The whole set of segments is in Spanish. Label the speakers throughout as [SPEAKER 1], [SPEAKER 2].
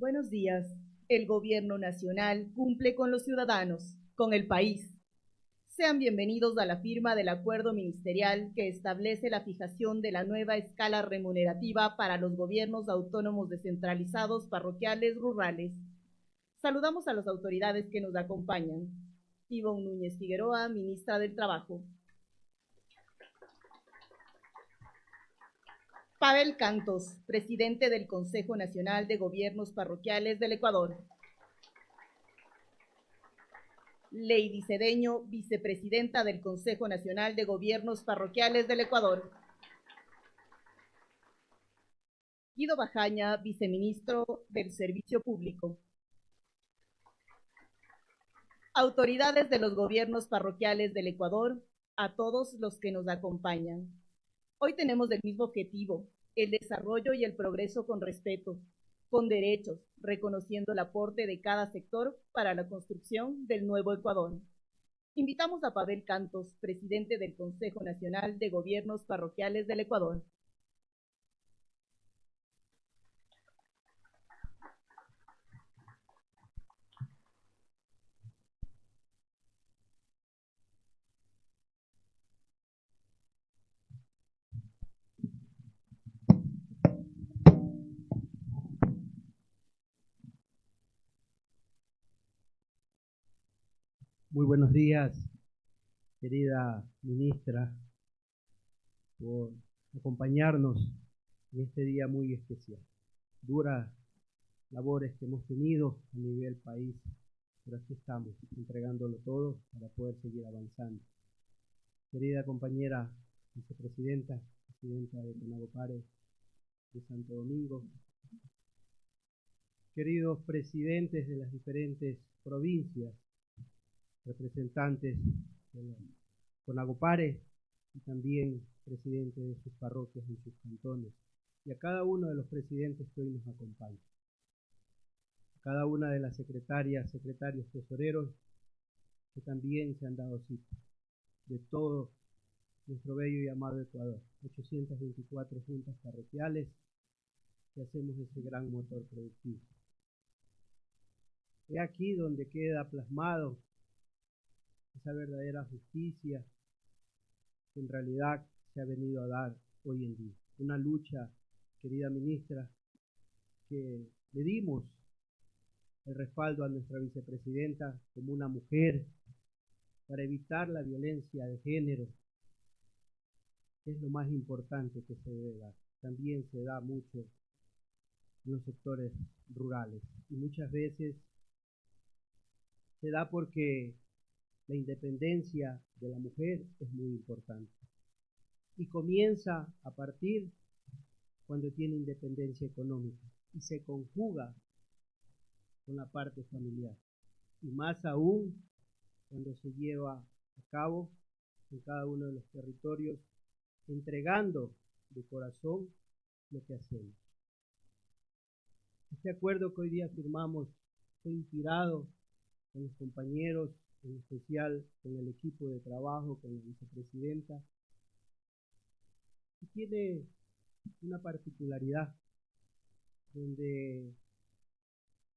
[SPEAKER 1] Buenos días. El Gobierno Nacional cumple con los ciudadanos, con el país. Sean bienvenidos a la firma del acuerdo ministerial que establece la fijación de la nueva escala remunerativa para los gobiernos autónomos descentralizados parroquiales rurales. Saludamos a las autoridades que nos acompañan. Ivonne Núñez Figueroa, ministra del Trabajo. Pavel Cantos, presidente del Consejo Nacional de Gobiernos Parroquiales del Ecuador. Lady Cedeño, vicepresidenta del Consejo Nacional de Gobiernos Parroquiales del Ecuador. Guido Bajaña, viceministro del Servicio Público. Autoridades de los gobiernos parroquiales del Ecuador, a todos los que nos acompañan. Hoy tenemos el mismo objetivo, el desarrollo y el progreso con respeto, con derechos, reconociendo el aporte de cada sector para la construcción del nuevo Ecuador. Invitamos a Pavel Cantos, presidente del Consejo Nacional de Gobiernos Parroquiales del Ecuador.
[SPEAKER 2] Muy buenos días, querida ministra, por acompañarnos en este día muy especial. Duras labores que hemos tenido a nivel país, pero aquí estamos, entregándolo todo para poder seguir avanzando. Querida compañera vicepresidenta, presidenta de CONAGOPARE de Santo Domingo, queridos presidentes de las diferentes provincias, representantes de la CONAGOPARE y también presidentes de sus parroquias y sus cantones, y a cada uno de los presidentes que hoy nos acompañan, a cada una de las secretarias, secretarios, tesoreros que también se han dado cita, de todo nuestro bello y amado Ecuador, 824 juntas parroquiales que hacemos ese gran motor productivo. Es aquí donde queda plasmado esa verdadera justicia que en realidad se ha venido a dar hoy en día. Una lucha, querida ministra, que le dimos el respaldo a nuestra vicepresidenta como una mujer para evitar la violencia de género, que es lo más importante que se debe dar. También se da mucho en los sectores rurales y muchas veces se da porque la independencia de la mujer es muy importante y comienza a partir cuando tiene independencia económica y se conjuga con la parte familiar, y más aún cuando se lleva a cabo en cada uno de los territorios, entregando de corazón lo que hacemos. Este acuerdo que hoy día firmamos fue inspirado con los compañeros, en especial con el equipo de trabajo, con la vicepresidenta, y tiene una particularidad donde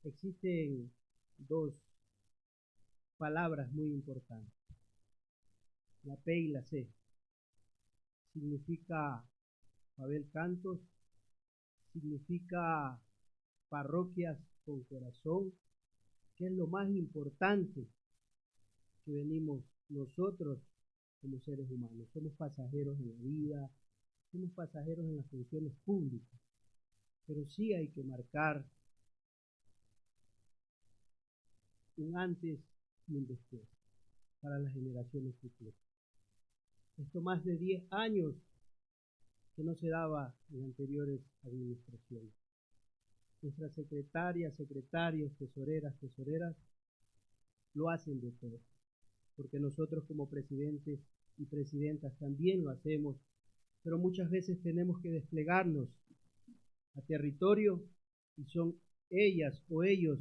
[SPEAKER 2] existen dos palabras muy importantes, la P y la C. Significa Pavel Cantos, significa parroquias con corazón, que es lo más importante que venimos nosotros como seres humanos. Somos pasajeros en la vida, somos pasajeros en las funciones públicas, pero sí hay que marcar un antes y un después para las generaciones futuras. Esto más de 10 años que no se daba en anteriores administraciones. Nuestras secretarias, secretarios, tesoreras, lo hacen de todo, porque nosotros como presidentes y presidentas también lo hacemos, pero muchas veces tenemos que desplegarnos a territorio y son ellas o ellos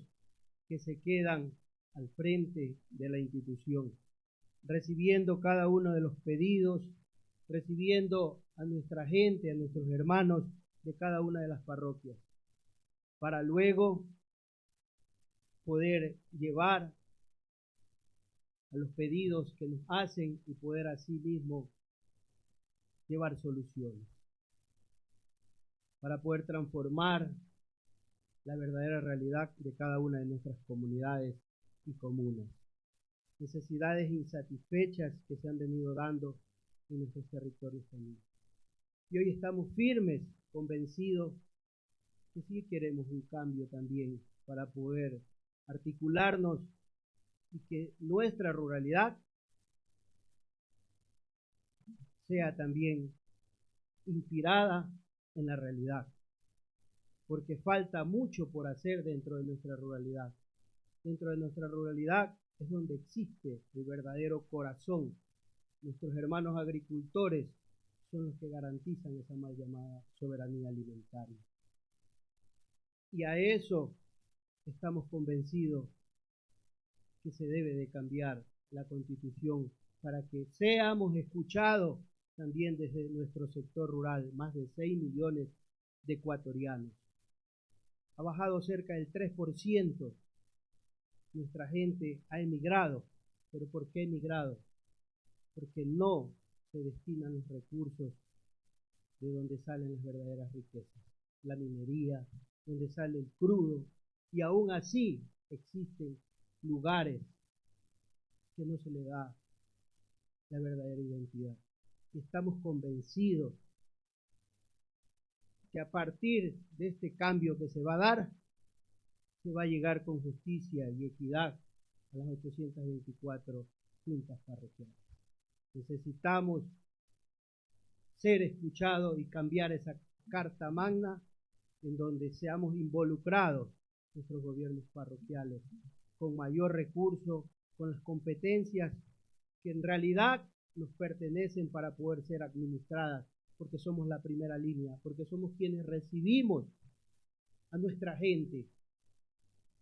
[SPEAKER 2] que se quedan al frente de la institución, recibiendo cada uno de los pedidos, recibiendo a nuestra gente, a nuestros hermanos de cada una de las parroquias, para luego poder llevar a los pedidos que nos hacen y poder así mismo llevar soluciones para poder transformar la verdadera realidad de cada una de nuestras comunidades y comunas. Necesidades insatisfechas que se han venido dando en nuestros territorios también. Y hoy estamos firmes, convencidos que sí queremos un cambio también para poder articularnos y que nuestra ruralidad sea también inspirada en la realidad, porque falta mucho por hacer dentro de nuestra ruralidad. Dentro de nuestra ruralidad es donde existe el verdadero corazón. Nuestros hermanos agricultores son los que garantizan esa mal llamada soberanía alimentaria. Y a eso estamos convencidos que se debe de cambiar la Constitución para que seamos escuchados también desde nuestro sector rural, más de 6 millones de ecuatorianos. Ha bajado cerca del 3%. Nuestra gente ha emigrado. ¿Pero por qué ha emigrado? Porque no se destinan los recursos de donde salen las verdaderas riquezas, la minería, donde sale el crudo, y aún así existen lugares que no se le da la verdadera identidad. Y estamos convencidos que a partir de este cambio que se va a dar, se va a llegar con justicia y equidad a las 824 juntas parroquiales. Necesitamos ser escuchados y cambiar esa carta magna en donde seamos involucrados nuestros gobiernos parroquiales con mayor recurso, con las competencias que en realidad nos pertenecen para poder ser administradas, porque somos la primera línea, porque somos quienes recibimos a nuestra gente.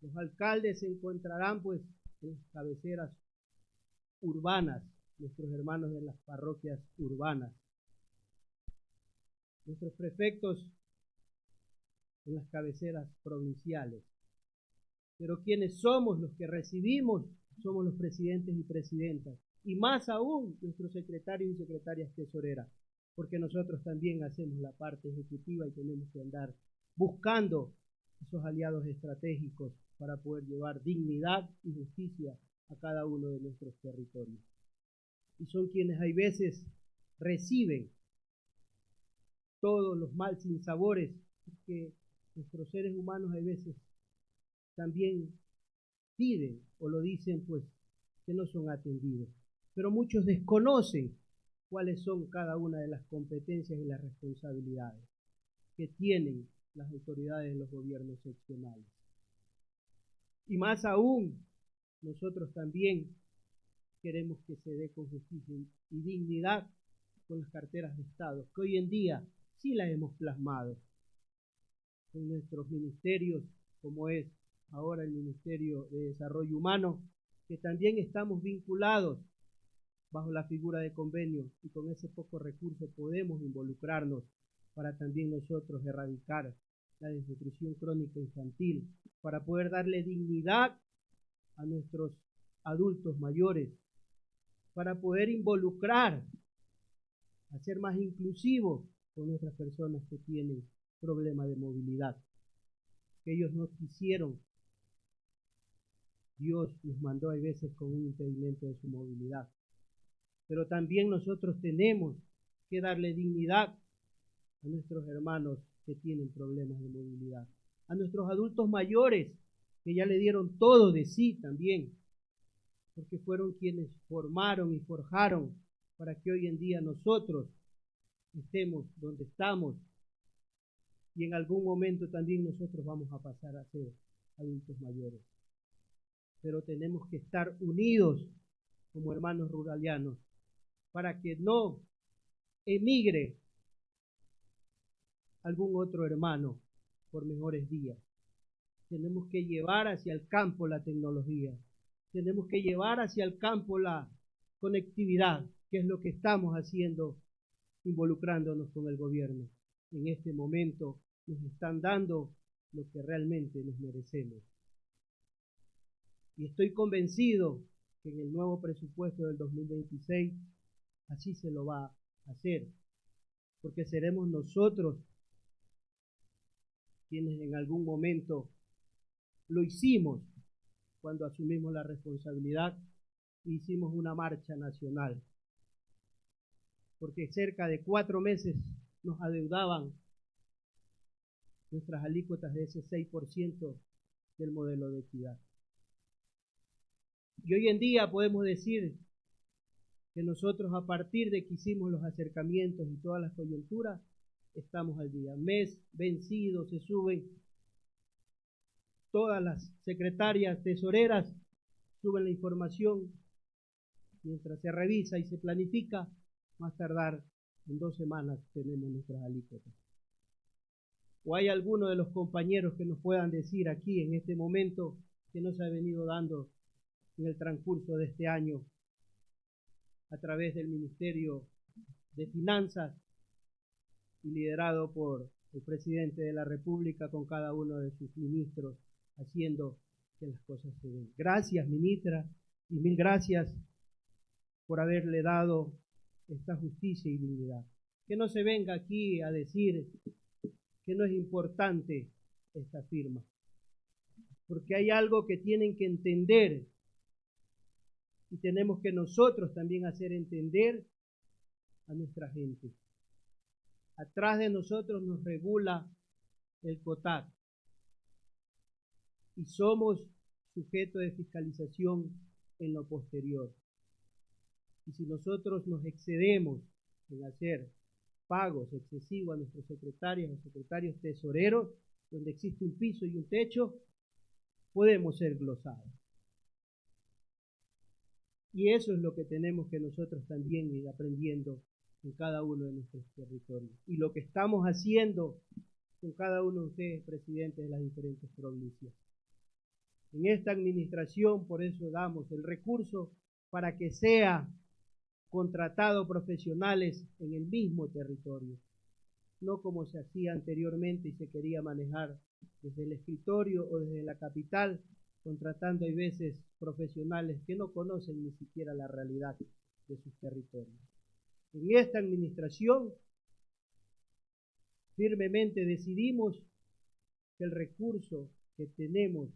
[SPEAKER 2] Los alcaldes se encontrarán pues en las cabeceras urbanas, nuestros hermanos de las parroquias urbanas. Nuestros prefectos en las cabeceras provinciales. Pero quienes somos los que recibimos somos los presidentes y presidentas, y más aún nuestros secretarios y secretarias tesoreras, porque nosotros también hacemos la parte ejecutiva y tenemos que andar buscando esos aliados estratégicos para poder llevar dignidad y justicia a cada uno de nuestros territorios. Y son quienes hay veces reciben todos los mal sinsabores que nuestros seres humanos hay veces también piden o lo dicen pues que no son atendidos. Pero muchos desconocen cuáles son cada una de las competencias y las responsabilidades que tienen las autoridades de los gobiernos seccionales. Y más aún, nosotros también queremos que se dé con justicia y dignidad con las carteras de Estado, que hoy en día sí las hemos plasmado con nuestros ministerios, como es ahora el Ministerio de Desarrollo Humano, que también estamos vinculados bajo la figura de convenio, y con ese poco recurso podemos involucrarnos para también nosotros erradicar la desnutrición crónica infantil, para poder darle dignidad a nuestros adultos mayores, para poder involucrar, hacer más inclusivos con nuestras personas que tienen problemas de movilidad, que ellos no quisieron. Dios los mandó a veces con un impedimento de su movilidad. Pero también nosotros tenemos que darle dignidad a nuestros hermanos que tienen problemas de movilidad, a nuestros adultos mayores que ya le dieron todo de sí también, porque fueron quienes formaron y forjaron para que hoy en día nosotros estemos donde estamos, y en algún momento también nosotros vamos a pasar a ser adultos mayores. Pero tenemos que estar unidos como hermanos ruralianos para que no emigre algún otro hermano por mejores días. Tenemos que llevar hacia el campo la tecnología, tenemos que llevar hacia el campo la conectividad, que es lo que estamos haciendo, involucrándonos con el gobierno. En este momento nos están dando lo que realmente nos merecemos. Y estoy convencido que en el nuevo presupuesto del 2026 así se lo va a hacer, porque seremos nosotros quienes en algún momento lo hicimos cuando asumimos la responsabilidad e hicimos una marcha nacional, porque cerca de 4 meses nos adeudaban nuestras alícuotas de ese 6% del modelo de equidad. Y hoy en día podemos decir que nosotros, a partir de que hicimos los acercamientos y todas las coyunturas, estamos al día. Mes vencido, se suben todas las secretarias tesoreras, suben la información, mientras se revisa y se planifica, más tardar en 2 semanas tenemos nuestras alícuotas. ¿O hay alguno de los compañeros que nos puedan decir aquí en este momento que no se ha venido dando en el transcurso de este año a través del Ministerio de Finanzas y liderado por el presidente de la República con cada uno de sus ministros, haciendo que las cosas se den? Gracias, ministra, y mil gracias por haberle dado esta justicia y dignidad. Que no se venga aquí a decir que no es importante esta firma, porque hay algo que tienen que entender y tenemos que nosotros también hacer entender a nuestra gente. Atrás de nosotros nos regula el COTAC y somos sujetos de fiscalización en lo posterior. Y si nosotros nos excedemos en hacer pagos excesivos a nuestros secretarios o secretarios tesoreros, donde existe un piso y un techo, podemos ser glosados. Y eso es lo que tenemos que nosotros también ir aprendiendo en cada uno de nuestros territorios. Y lo que estamos haciendo con cada uno de ustedes, presidentes de las diferentes provincias. En esta administración, por eso damos el recurso para que sea contratado profesionales en el mismo territorio, no como se hacía anteriormente y se quería manejar desde el escritorio o desde la capital, contratando a veces profesionales que no conocen ni siquiera la realidad de sus territorios. En esta administración firmemente decidimos que el recurso que tenemos,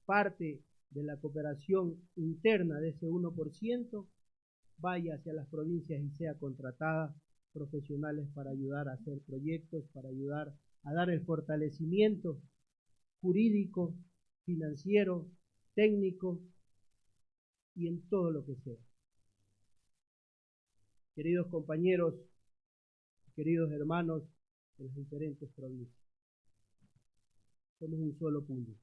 [SPEAKER 2] parte de la cooperación interna de ese 1%, vaya hacia las provincias y sea contratada profesionales para ayudar a hacer proyectos, para ayudar a dar el fortalecimiento jurídico, financiero, técnico y en todo lo que sea. Queridos compañeros, queridos hermanos de las diferentes provincias, somos un solo puño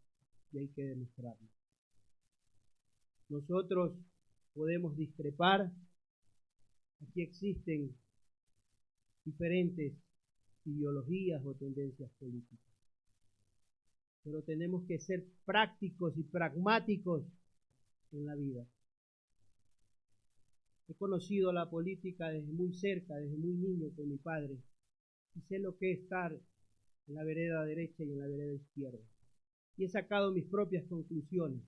[SPEAKER 2] y hay que demostrarlo. Nosotros podemos discrepar, aquí existen diferentes ideologías o tendencias políticas, pero tenemos que ser prácticos y pragmáticos en la vida. He conocido la política desde muy cerca, desde muy niño con mi padre, y sé lo que es estar en la vereda derecha y en la vereda izquierda. Y he sacado mis propias conclusiones.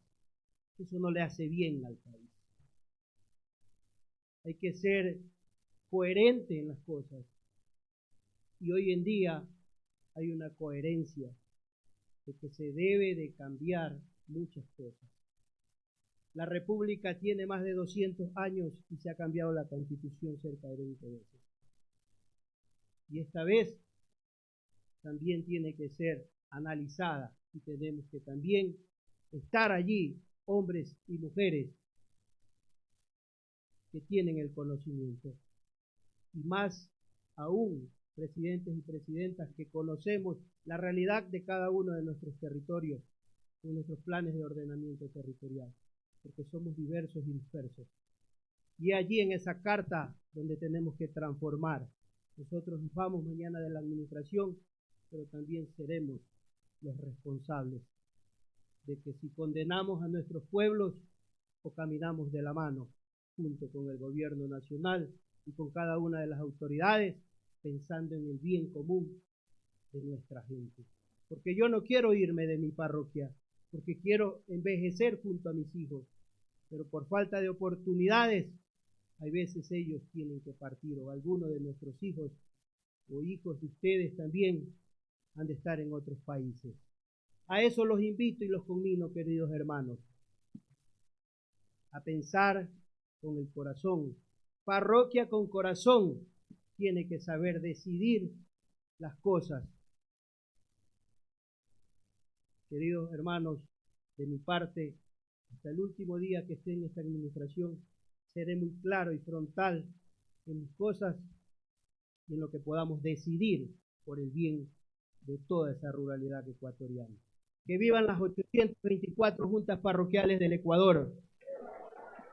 [SPEAKER 2] Eso no le hace bien al país. Hay que ser coherente en las cosas. Y hoy en día hay una coherencia de que se debe de cambiar muchas cosas. La República tiene más de 200 años y se ha cambiado la Constitución cerca de 20 veces. Y esta vez también tiene que ser analizada y tenemos que también estar allí, hombres y mujeres que tienen el conocimiento. Y más aún, presidentes y presidentas que conocemos la realidad de cada uno de nuestros territorios, con nuestros planes de ordenamiento territorial, porque somos diversos y dispersos. Y allí en esa carta donde tenemos que transformar. Nosotros nos vamos mañana de la administración, pero también seremos los responsables de que si condenamos a nuestros pueblos o caminamos de la mano junto con el gobierno nacional y con cada una de las autoridades, pensando en el bien común de nuestra gente. Porque yo no quiero irme de mi parroquia, porque quiero envejecer junto a mis hijos, pero por falta de oportunidades, hay veces ellos tienen que partir, o algunos de nuestros hijos o hijos de ustedes también han de estar en otros países. A eso los invito y los conmino, queridos hermanos, a pensar con el corazón. Parroquia con corazón tiene que saber decidir las cosas. Queridos hermanos, de mi parte, hasta el último día que esté en esta administración, seré muy claro y frontal en mis cosas y en lo que podamos decidir por el bien de toda esa ruralidad ecuatoriana. Que vivan las 824 juntas parroquiales del Ecuador.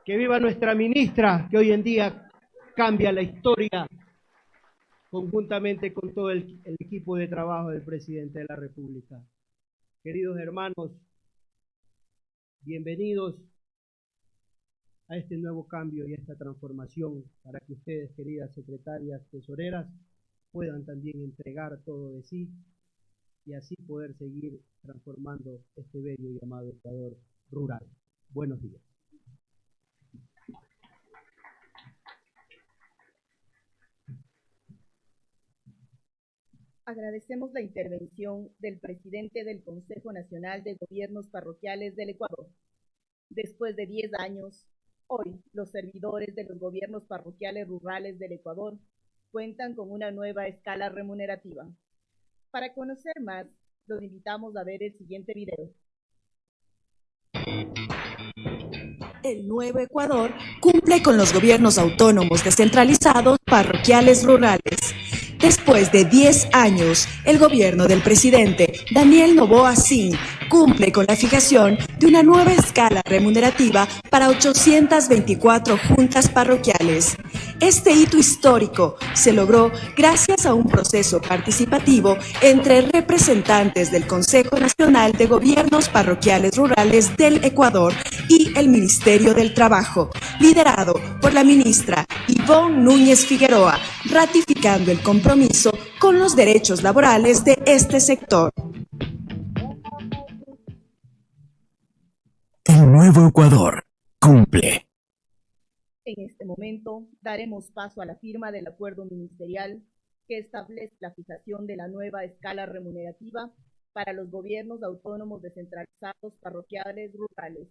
[SPEAKER 2] Que viva nuestra ministra, que hoy en día cambia la historia conjuntamente con todo el equipo de trabajo del presidente de la República. Queridos hermanos, bienvenidos a este nuevo cambio y a esta transformación para que ustedes, queridas secretarias tesoreras, puedan también entregar todo de sí y así poder seguir transformando este bello y amado Ecuador rural. Buenos días.
[SPEAKER 1] Agradecemos la intervención del presidente del Consejo Nacional de Gobiernos Parroquiales del Ecuador. Después de 10 años, hoy los servidores de los gobiernos parroquiales rurales del Ecuador cuentan con una nueva escala remunerativa. Para conocer más, los invitamos a ver el siguiente video.
[SPEAKER 3] El Nuevo Ecuador cumple con los gobiernos autónomos descentralizados parroquiales rurales. Después de 10 años, el gobierno del presidente Daniel Noboa Sin cumple con la fijación de una nueva escala remunerativa para 824 juntas parroquiales. Este hito histórico se logró gracias a un proceso participativo entre representantes del Consejo Nacional de Gobiernos Parroquiales Rurales del Ecuador y el Ministerio del Trabajo, liderado por la ministra Ivonne Núñez Figueroa, ratificando el compromiso con los derechos laborales de este sector.
[SPEAKER 4] El Nuevo Ecuador cumple.
[SPEAKER 1] En este momento daremos paso a la firma del acuerdo ministerial que establece la fijación de la nueva escala remunerativa para los gobiernos autónomos descentralizados parroquiales rurales.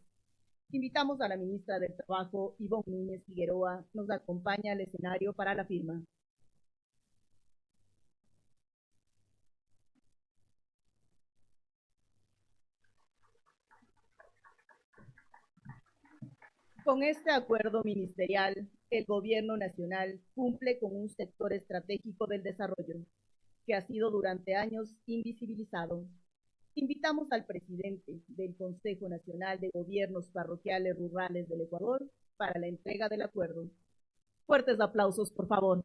[SPEAKER 1] Invitamos a la ministra del Trabajo, Ivonne Núñez Figueroa, nos acompaña al escenario para la firma. Con este acuerdo ministerial, el Gobierno Nacional cumple con un sector estratégico del desarrollo que ha sido durante años invisibilizado. Invitamos al presidente del Consejo Nacional de Gobiernos Parroquiales Rurales del Ecuador para la entrega del acuerdo. Fuertes aplausos, por favor.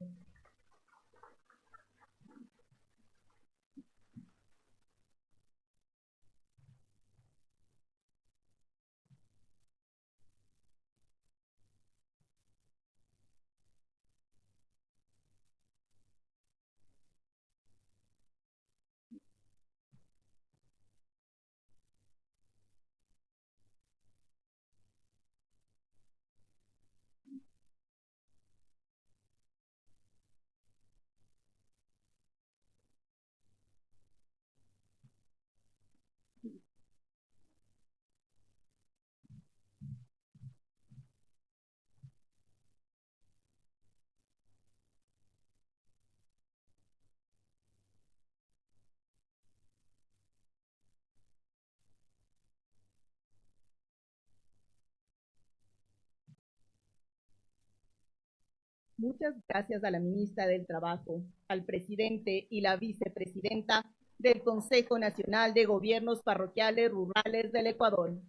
[SPEAKER 1] Muchas gracias a la ministra del Trabajo, al presidente y la vicepresidenta del Consejo Nacional de Gobiernos Parroquiales Rurales del Ecuador.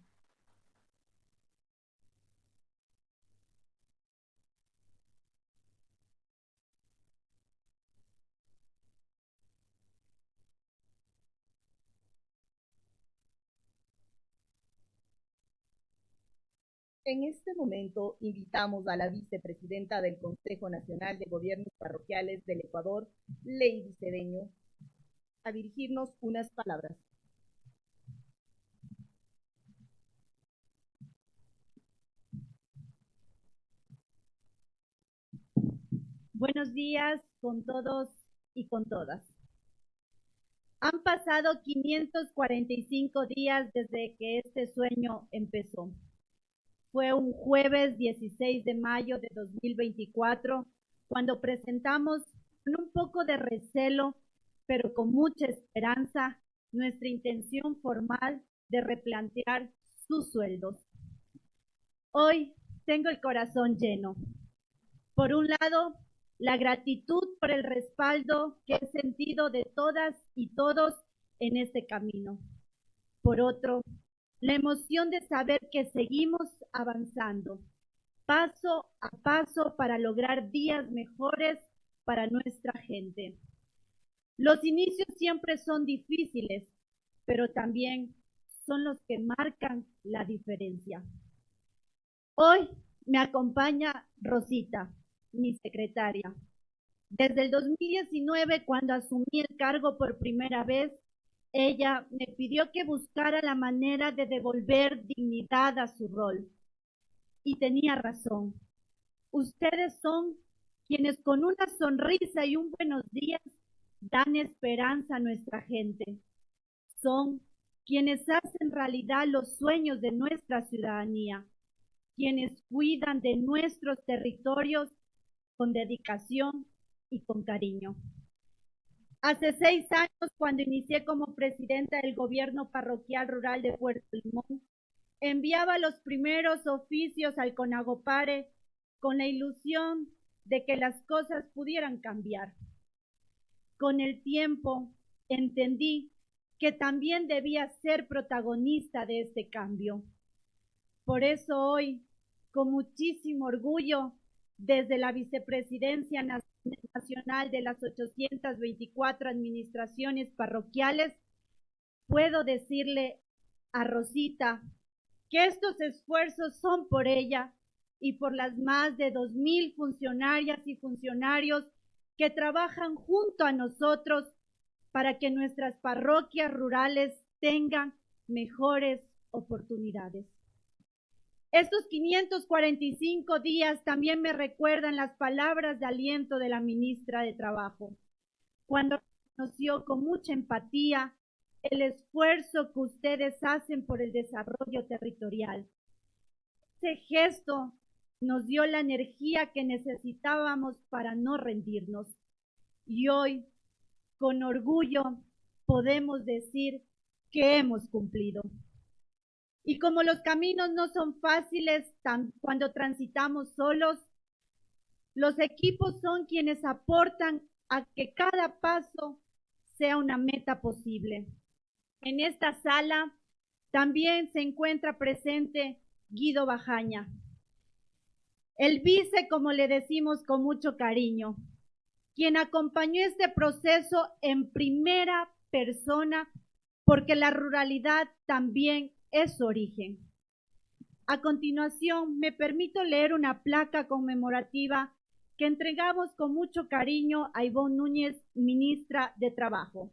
[SPEAKER 1] En este momento invitamos a la vicepresidenta del Consejo Nacional de Gobiernos Parroquiales del Ecuador, Lady Cedeño, a dirigirnos unas palabras.
[SPEAKER 5] Buenos días con todos y con todas. Han pasado 545 días desde que este sueño empezó. Fue un jueves 16 de mayo de 2024 cuando presentamos con un poco de recelo, pero con mucha esperanza, nuestra intención formal de replantear sus sueldos. Hoy tengo el corazón lleno. Por un lado, la gratitud por el respaldo que he sentido de todas y todos en este camino. Por otro, la emoción de saber que seguimos avanzando, paso a paso para lograr días mejores para nuestra gente. Los inicios siempre son difíciles, pero también son los que marcan la diferencia. Hoy me acompaña Rosita, mi secretaria. Desde el 2019, cuando asumí el cargo por primera vez, ella me pidió que buscara la manera de devolver dignidad a su rol. Y tenía razón. Ustedes son quienes con una sonrisa y un buenos días dan esperanza a nuestra gente. Son quienes hacen realidad los sueños de nuestra ciudadanía, quienes cuidan de nuestros territorios con dedicación y con cariño. Hace 6 años, cuando inicié como presidenta del gobierno parroquial rural de Puerto Limón, enviaba los primeros oficios al CONAGOPARE con la ilusión de que las cosas pudieran cambiar. Con el tiempo entendí que también debía ser protagonista de este cambio. Por eso hoy, con muchísimo orgullo, desde la Vicepresidencia Nacional de las 824 administraciones parroquiales, puedo decirle a Rosita que estos esfuerzos son por ella y por las más de 2,000 funcionarias y funcionarios que trabajan junto a nosotros para que nuestras parroquias rurales tengan mejores oportunidades. Estos 545 días también me recuerdan las palabras de aliento de la ministra de Trabajo, cuando reconoció con mucha empatía el esfuerzo que ustedes hacen por el desarrollo territorial. Ese gesto nos dio la energía que necesitábamos para no rendirnos. Y hoy, con orgullo, podemos decir que hemos cumplido. Y como los caminos no son fáciles cuando transitamos solos, los equipos son quienes aportan a que cada paso sea una meta posible. En esta sala también se encuentra presente Guido Bajaña, el vice, como le decimos con mucho cariño, quien acompañó este proceso en primera persona, porque la ruralidad también es su origen. A continuación, me permito leer una placa conmemorativa que entregamos con mucho cariño a Ivonne Núñez, ministra de Trabajo.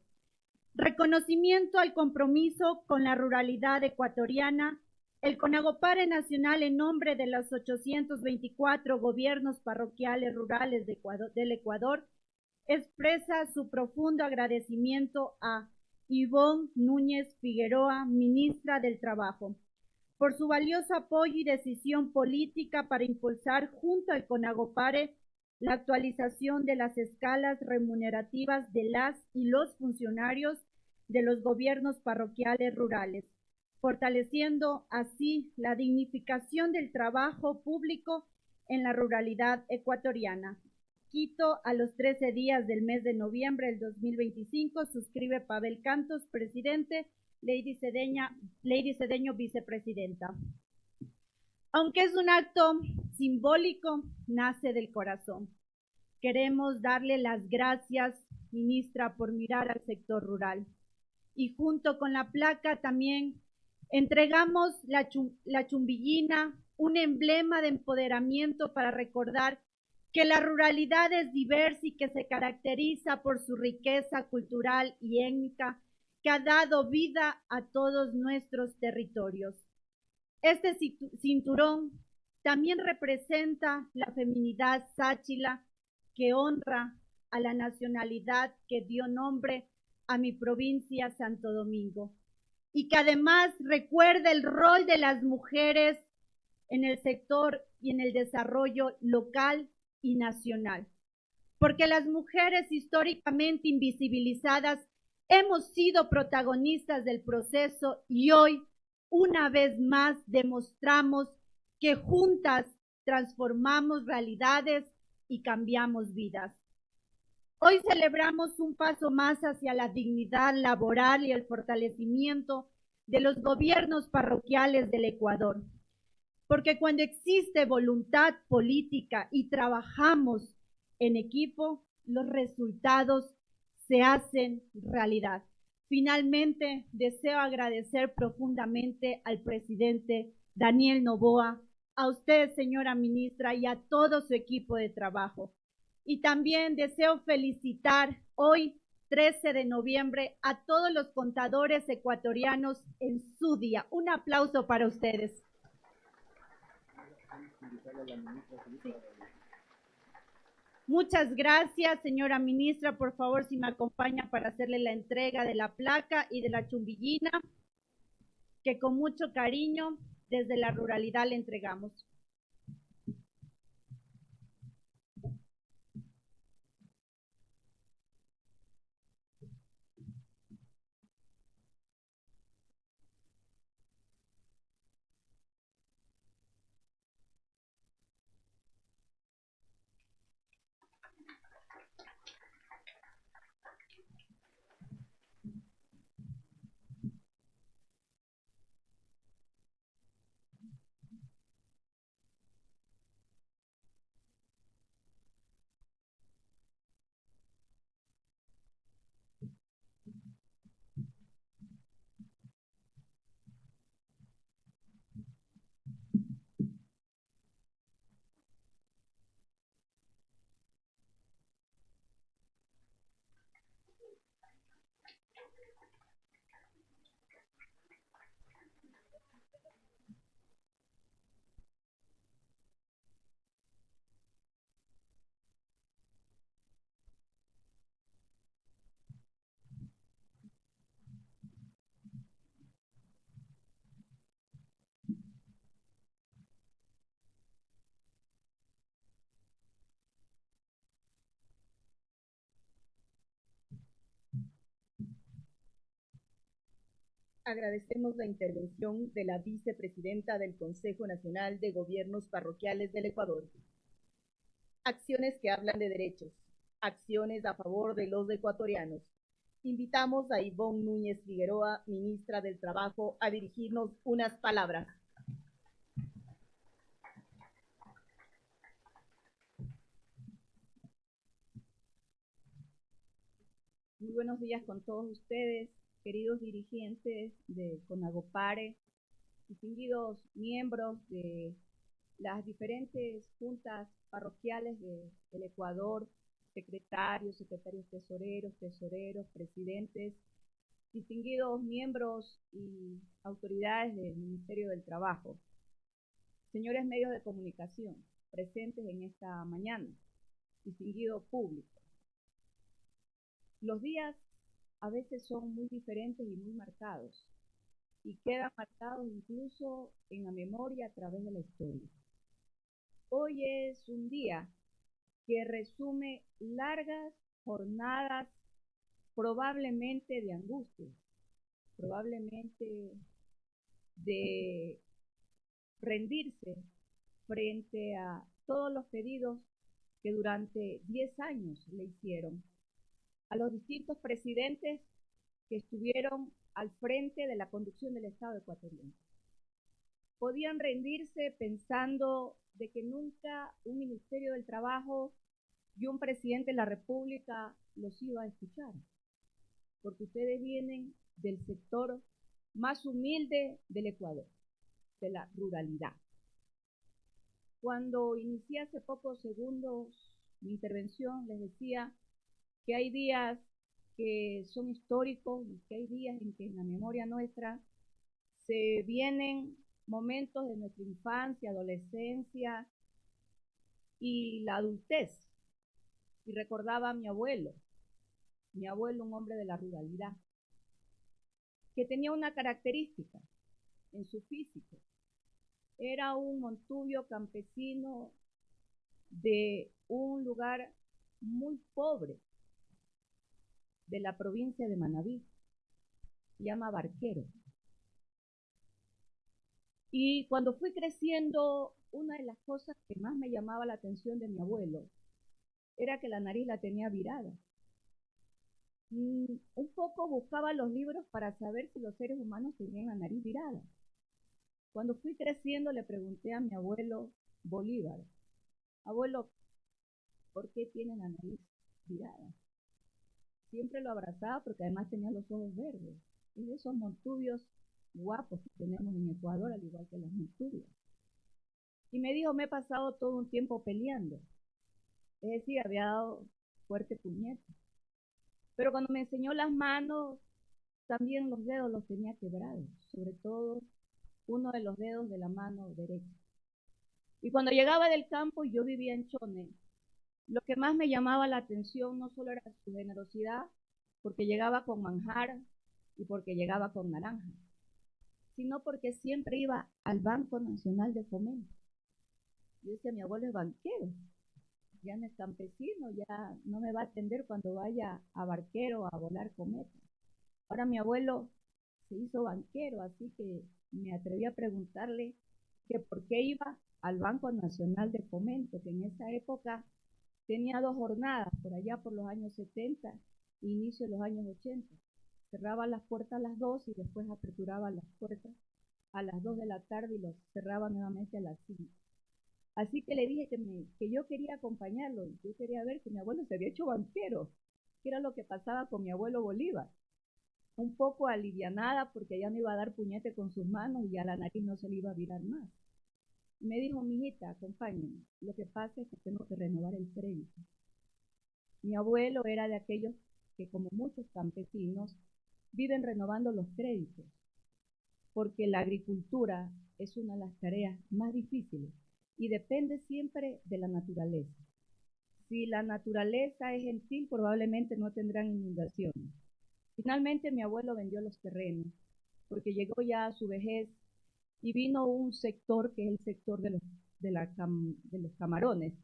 [SPEAKER 5] Reconocimiento al compromiso con la ruralidad ecuatoriana. El CONAGOPARE Nacional, en nombre de los 824 gobiernos parroquiales rurales del Ecuador, expresa su profundo agradecimiento a Ivonne Núñez Figueroa, ministra del Trabajo, por su valioso apoyo y decisión política para impulsar junto al CONAGOPARE la actualización de las escalas remunerativas de las y los funcionarios de los gobiernos parroquiales rurales, fortaleciendo así la dignificación del trabajo público en la ruralidad ecuatoriana. Quito, a los 13 días del mes de noviembre del 2025, suscribe Pavel Cantos, presidente, Lady Cedeño, vicepresidenta. Aunque es un acto simbólico, nace del corazón. Queremos darle las gracias, ministra, por mirar al sector rural. Y junto con la placa también entregamos la chumbillina, un emblema de empoderamiento para recordar que la ruralidad es diversa y que se caracteriza por su riqueza cultural y étnica, que ha dado vida a todos nuestros territorios. Este cinturón también representa la feminidad sáchila, que honra a la nacionalidad que dio nombre a mi provincia Santo Domingo y que además recuerda el rol de las mujeres en el sector y en el desarrollo local y nacional. Porque las mujeres históricamente invisibilizadas hemos sido protagonistas del proceso y hoy, una vez más, demostramos que juntas transformamos realidades y cambiamos vidas. Hoy celebramos un paso más hacia la dignidad laboral y el fortalecimiento de los gobiernos parroquiales del Ecuador. Porque cuando existe voluntad política y trabajamos en equipo, los resultados se hacen realidad. Finalmente, deseo agradecer profundamente al presidente Daniel Noboa, a usted, señora ministra, y a todo su equipo de trabajo. Y también deseo felicitar hoy, 13 de noviembre, a todos los contadores ecuatorianos en su día. Un aplauso para ustedes. Sí. Muchas gracias, señora ministra. Por favor, si me acompaña para hacerle la entrega de la placa y de la chumbillina, que con mucho cariño desde la ruralidad le entregamos.
[SPEAKER 1] Agradecemos la intervención de la vicepresidenta del Consejo Nacional de Gobiernos Parroquiales del Ecuador. Acciones que hablan de derechos, acciones a favor de los ecuatorianos. Invitamos a Ivonne Núñez Figueroa, ministra del Trabajo, a dirigirnos unas palabras. Muy buenos días con todos ustedes, queridos dirigentes de CONAGOPARE, distinguidos miembros de las diferentes juntas parroquiales del Ecuador, secretarios, secretarios tesoreros, presidentes, distinguidos miembros y autoridades del Ministerio del Trabajo, señores medios de comunicación presentes en esta mañana, distinguido público. Los días a veces son muy diferentes y muy marcados, y quedan marcados incluso en la memoria a través de la historia. Hoy es un día que resume largas jornadas probablemente de angustia, probablemente de rendirse frente a todos los pedidos que durante 10 años le hicieron a los distintos presidentes que estuvieron al frente de la conducción del Estado ecuatoriano. Podían rendirse pensando de que nunca un Ministerio del Trabajo y un presidente de la República los iba a escuchar, porque ustedes vienen del sector más humilde del Ecuador, de la ruralidad. Cuando inicié hace pocos segundos mi intervención, les decía que hay días que son históricos y que hay días en que en la memoria nuestra se vienen momentos de nuestra infancia, adolescencia y la adultez, y recordaba a mi abuelo, un hombre de la ruralidad, que tenía una característica en su físico. Era un montubio campesino de un lugar muy pobre de la provincia de Manabí, se llama Barquero. Y cuando fui creciendo, una de las cosas que más me llamaba la atención de mi abuelo era que la nariz la tenía virada. Un poco buscaba los libros para saber si los seres humanos tenían la nariz virada. Cuando fui creciendo le pregunté a mi abuelo Bolívar, abuelo, ¿por qué tiene la nariz virada? Siempre lo abrazaba porque además tenía los ojos verdes. Es de esos montubios guapos que tenemos en Ecuador, al igual que las montubias. Y me dijo, me he pasado todo un tiempo peleando. Es decir, había dado fuerte puñete. Pero cuando me enseñó las manos, también los dedos los tenía quebrados, sobre todo uno de los dedos de la mano derecha. Y cuando llegaba del campo y yo vivía en Chone, lo que más me llamaba la atención no solo era su generosidad, porque llegaba con manjar y porque llegaba con naranja, sino porque siempre iba al Banco Nacional de Fomento. Yo decía, mi abuelo es banquero, ya no es campesino, ya no me va a atender cuando vaya a Barquero a volar cometas. Ahora mi abuelo se hizo banquero, así que me atreví a preguntarle que por qué iba al Banco Nacional de Fomento, que en esa época tenía 2 jornadas, por allá por los años 70 e inicio de los años 80. Cerraba las puertas a las 2 y después aperturaba las puertas a las 2 de la tarde y los cerraba nuevamente a las 5. Así que le dije que yo quería acompañarlo, yo quería ver que mi abuelo se había hecho banquero, que era lo que pasaba con mi abuelo Bolívar. Un poco alivianada porque ya no iba a dar puñete con sus manos y ya la nariz no se le iba a virar más. Me dijo, mijita, acompáñeme. Lo que pasa es que tengo que renovar el crédito. Mi abuelo era de aquellos que, como muchos campesinos, viven renovando los créditos, porque la agricultura es una de las tareas más difíciles y depende siempre de la naturaleza. Si la naturaleza es gentil, probablemente no tendrán inundaciones. Finalmente mi abuelo vendió los terrenos, porque llegó ya a su vejez y vino un sector que es el sector de los camarones,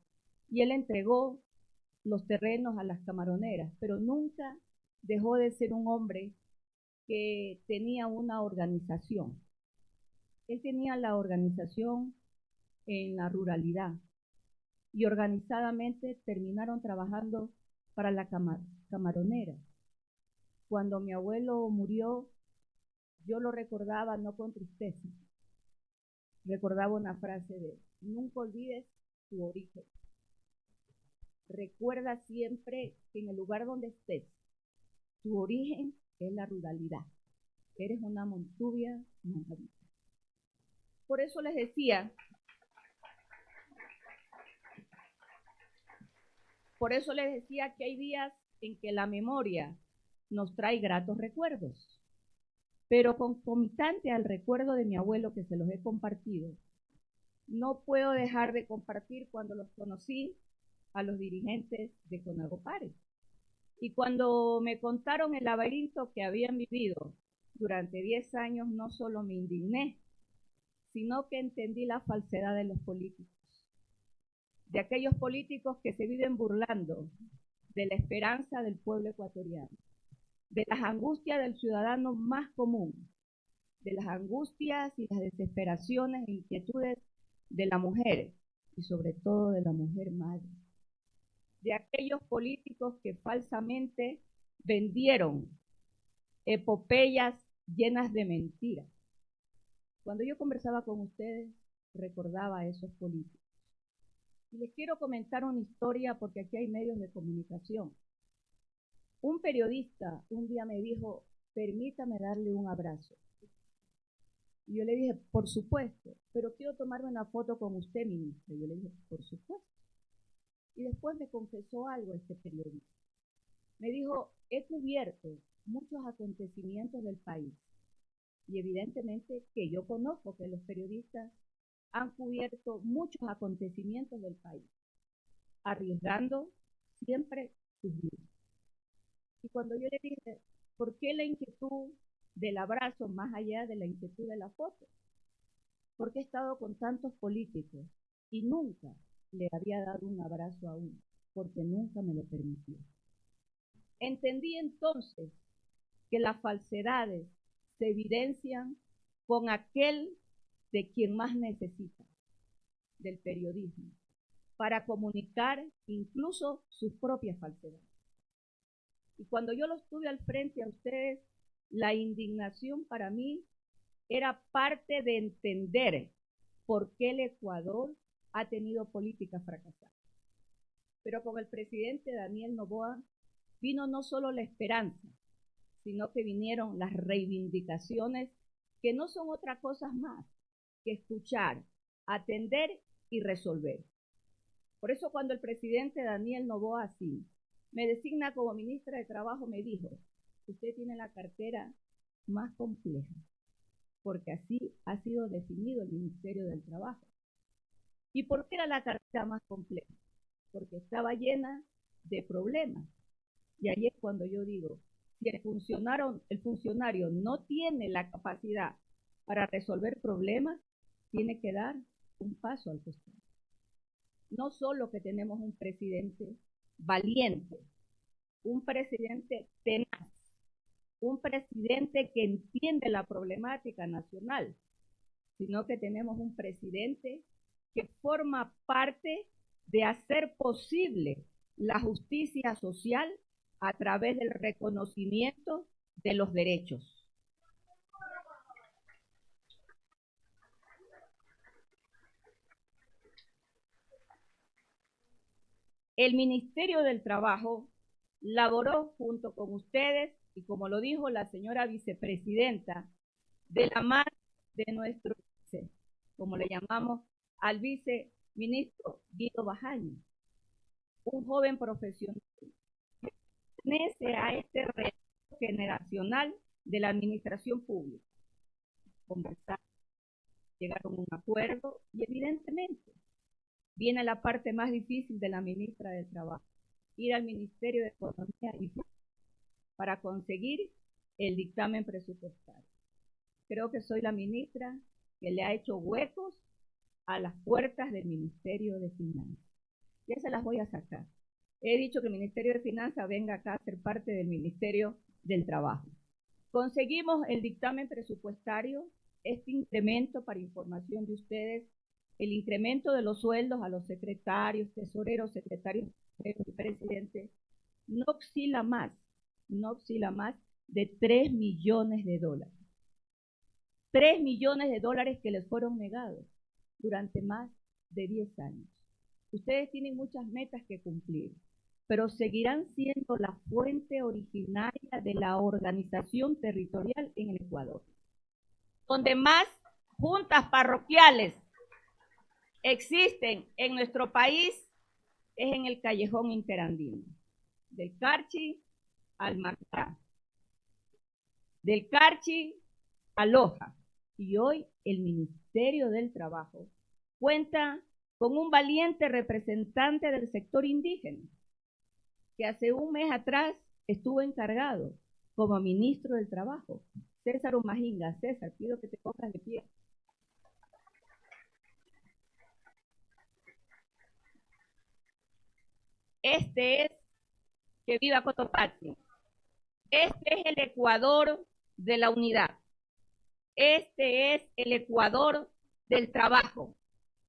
[SPEAKER 1] y él entregó los terrenos a las camaroneras, pero nunca dejó de ser un hombre que tenía una organización. Él tenía la organización en la ruralidad y organizadamente terminaron trabajando para la camaronera. Cuando mi abuelo murió, yo lo recordaba no con tristeza, recordaba una frase de, nunca olvides tu origen. Recuerda siempre que en el lugar donde estés, tu origen es la ruralidad. Eres una montubia manabita. Por eso les decía, que hay días en que la memoria nos trae gratos recuerdos, pero concomitante al recuerdo de mi abuelo que se los he compartido, no puedo dejar de compartir cuando los conocí a los dirigentes de Conagopare. Y cuando me contaron el laberinto que habían vivido durante 10 años, no solo me indigné, sino que entendí la falsedad de los políticos, de aquellos políticos que se viven burlando de la esperanza del pueblo ecuatoriano, de las angustias del ciudadano más común, de las angustias y las desesperaciones e inquietudes de la mujer y sobre todo de la mujer madre, de aquellos políticos que falsamente vendieron epopeyas llenas de mentiras. Cuando yo conversaba con ustedes, recordaba a esos políticos. Y les quiero comentar una historia porque aquí hay medios de comunicación. Un periodista un día me dijo, permítame darle un abrazo. Y yo le dije, por supuesto, pero quiero tomarme una foto con usted, ministra. Y yo le dije, por supuesto. Y después me confesó algo este periodista. Me dijo, he cubierto muchos acontecimientos del país. Y evidentemente que yo conozco que los periodistas han cubierto muchos acontecimientos del país, arriesgando
[SPEAKER 6] siempre sus vidas. Y cuando yo le dije, ¿por qué la inquietud del abrazo más allá de la inquietud de la foto? Porque he estado con tantos políticos y nunca le había dado un abrazo a uno, porque nunca me lo permitió. Entendí entonces que las falsedades se evidencian con aquel de quien más necesita, del periodismo, para comunicar incluso sus propias falsedades. Y cuando yo los tuve al frente a ustedes, la indignación para mí era parte de entender por qué el Ecuador ha tenido políticas fracasadas. Pero con el presidente Daniel Noboa vino no solo la esperanza, sino que vinieron las reivindicaciones, que no son otra cosa más que escuchar, atender y resolver. Por eso cuando el presidente Daniel Noboa así me designa como ministra de Trabajo, me dijo, usted tiene la cartera más compleja, porque así ha sido definido el Ministerio del Trabajo. ¿Y por qué era la cartera más compleja? Porque estaba llena de problemas. Y ahí es cuando yo digo, si el funcionario no tiene la capacidad para resolver problemas, tiene que dar un paso al costado. No solo que tenemos un presidente valiente, un presidente tenaz, un presidente que entiende la problemática nacional, sino que tenemos un presidente que forma parte de hacer posible la justicia social a través del reconocimiento de los derechos. El Ministerio del Trabajo laboró junto con ustedes y, como lo dijo la señora vicepresidenta, de la mano de nuestro vice, como le llamamos al viceministro Guido Bajaño, un joven profesional que pertenece a este reto generacional de la administración pública. Conversar, llegaron a un acuerdo y evidentemente viene la parte más difícil de la ministra del Trabajo, ir al Ministerio de Economía y para conseguir el dictamen presupuestario. Creo que soy la ministra que le ha hecho huecos a las puertas del Ministerio de Finanzas. Ya se las voy a sacar. He dicho que el Ministerio de Finanzas venga acá a ser parte del Ministerio del Trabajo. Conseguimos el dictamen presupuestario, este incremento, para información de ustedes, el incremento de los sueldos a los secretarios, tesoreros, secretarios y presidentes, no oscila más de 3 millones de dólares. 3 millones de dólares que les fueron negados durante más de 10 años. Ustedes tienen muchas metas que cumplir, pero seguirán siendo la fuente originaria de la organización territorial en el Ecuador. Donde más juntas parroquiales existen en nuestro país es en el callejón interandino, del Carchi al Macará, del Carchi a Loja. Y hoy el Ministerio del Trabajo cuenta con un valiente representante del sector indígena, que hace un mes atrás estuvo encargado como ministro del Trabajo, César Umajinga. César, pido que te pongas de pie. Este es, que viva Cotopaxi, este es el Ecuador de la unidad, este es el Ecuador del trabajo,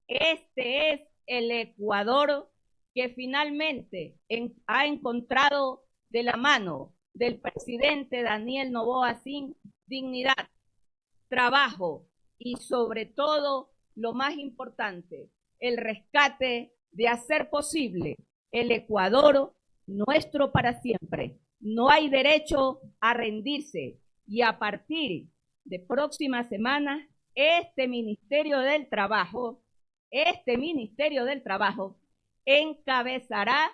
[SPEAKER 6] este es el Ecuador que finalmente ha encontrado de la mano del presidente Daniel Noboa sin dignidad, trabajo y sobre todo, lo más importante, el rescate de hacer posible el Ecuador nuestro para siempre. No hay derecho a rendirse y a partir de próxima semana este Ministerio del Trabajo encabezará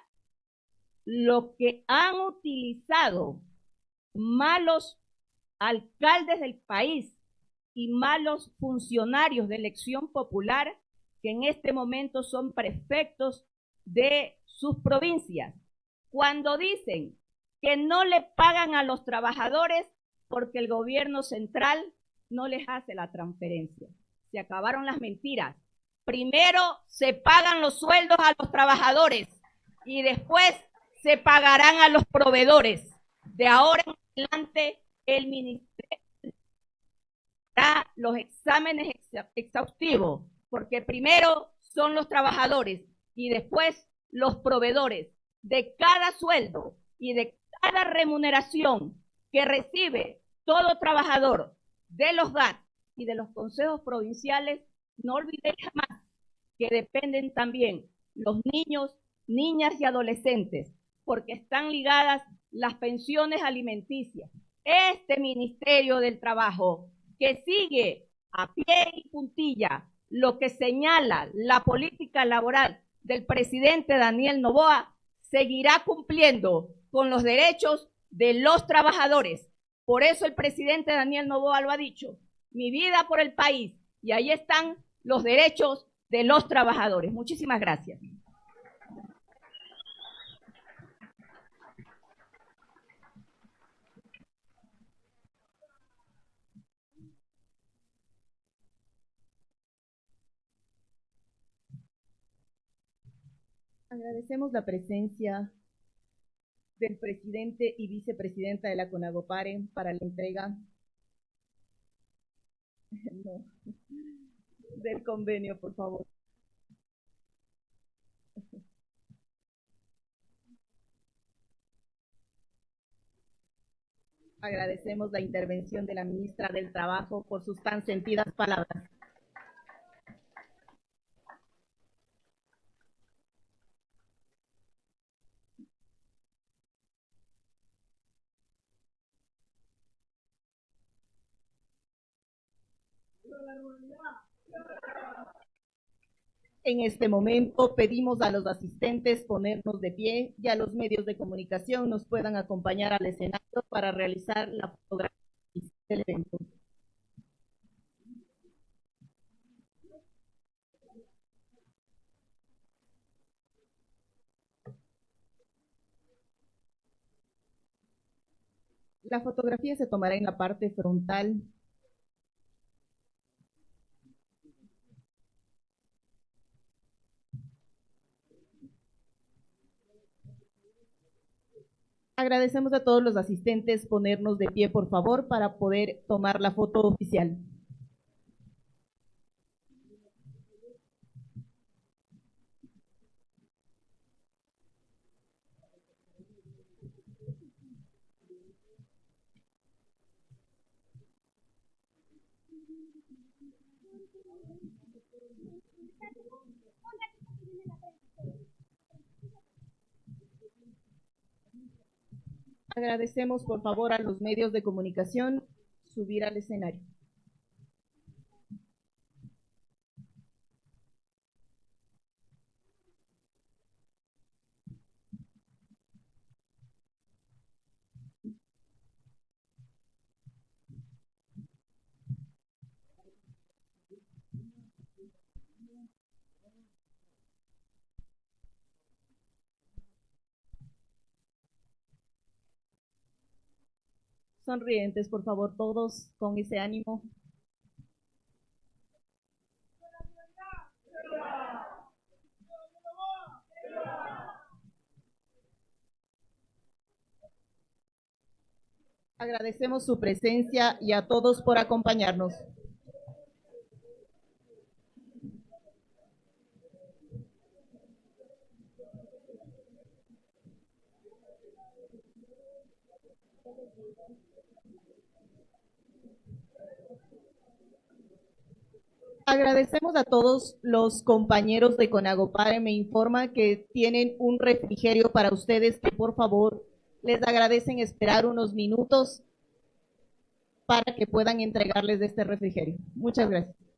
[SPEAKER 6] lo que han utilizado malos alcaldes del país y malos funcionarios de elección popular, que en este momento son prefectos de sus provincias, cuando dicen que no le pagan a los trabajadores porque el gobierno central no les hace la transferencia. Se acabaron las mentiras. Primero se pagan los sueldos a los trabajadores y después se pagarán a los proveedores. De ahora en adelante, el ministerio hará los exámenes exhaustivos, porque primero son los trabajadores y después los proveedores de cada sueldo y de cada remuneración que recibe todo trabajador de los GAT y de los consejos provinciales. No olvidéis jamás que dependen también los niños, niñas y adolescentes, porque están ligadas las pensiones alimenticias. Este Ministerio del Trabajo, que sigue a pie y puntilla lo que señala la política laboral del presidente Daniel Noboa, seguirá cumpliendo con los derechos de los trabajadores. Por eso el presidente Daniel Noboa lo ha dicho: mi vida por el país, y ahí están los derechos de los trabajadores. Muchísimas gracias.
[SPEAKER 1] Agradecemos la presencia del presidente y vicepresidenta de la CONAGOPARE para la entrega del convenio, por favor. Agradecemos la intervención de la ministra del Trabajo por sus tan sentidas palabras. En este momento pedimos a los asistentes ponernos de pie y a los medios de comunicación nos puedan acompañar al escenario para realizar la fotografía del evento. La fotografía se tomará en la parte frontal . Agradecemos a todos los asistentes ponernos de pie, por favor, para poder tomar la foto oficial. Agradecemos, por favor, a los medios de comunicación subir al escenario. Sonrientes, por favor, todos con ese ánimo. Agradecemos su presencia y a todos por acompañarnos. Agradecemos a todos los compañeros de CONAGOPARE. Me informa que tienen un refrigerio para ustedes, que por favor les agradecen esperar unos minutos para que puedan entregarles de este refrigerio. Muchas gracias.